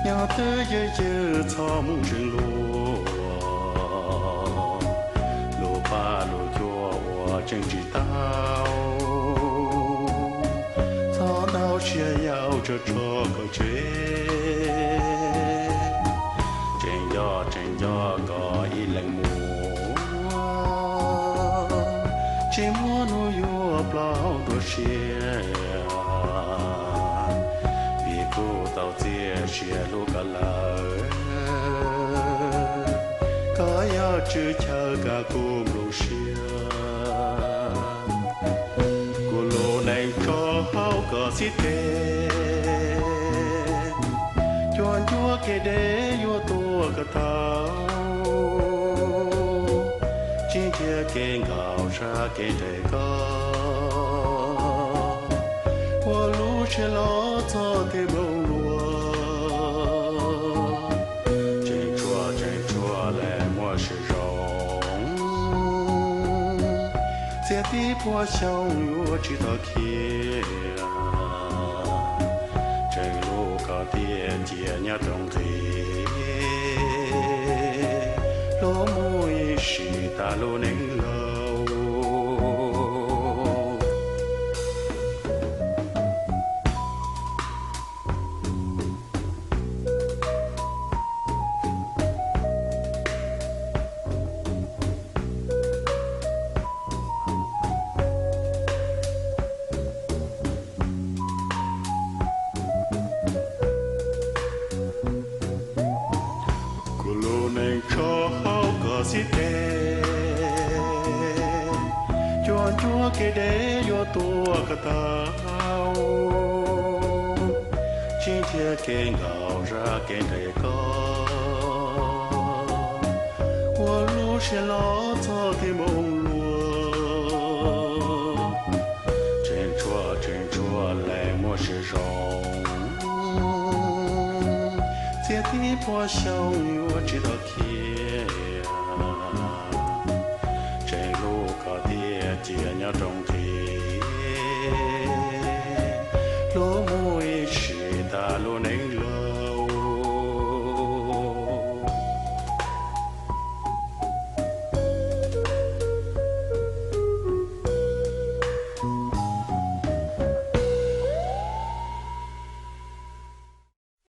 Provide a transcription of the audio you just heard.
nhau tới giờ giờ cho mong rừng lúa lúa ba lúa chua hoa chân chỉ tao cho tao chia nhau cho câu chuyện trên gió có ý lạnh mùa chỉ muốn nuôi vua bao đôi chia vì cô tao chia lúc cả lời có nhau chưa chờ cả cùng lúc chia cô lô này cho hao có xít kê chuan chúa kê đế vua tua cả tao chỉ chia kê ngào ra kê đầy có hoa lũ che ló cho thế bông lúa trên chua lẻ mua sự rong sẽ tí bùa xong vua chỉ thọ kia trên lũ có tiền chia nhà trong thế lỗ mùi xì ta lô nén lâu nên cho hao có xít đê chuan chúa kê đế vô tua cả tao chỉ chia kê ngào ra kê đầy có hoa lũ sẽ ló cho thêm bông lúa trên chua lại mua sự rong sẽ tí bùa xong vua chỉ thọ kia trên lũ có tiền chia nhau trong thế lỗ mùi xì ta lô nén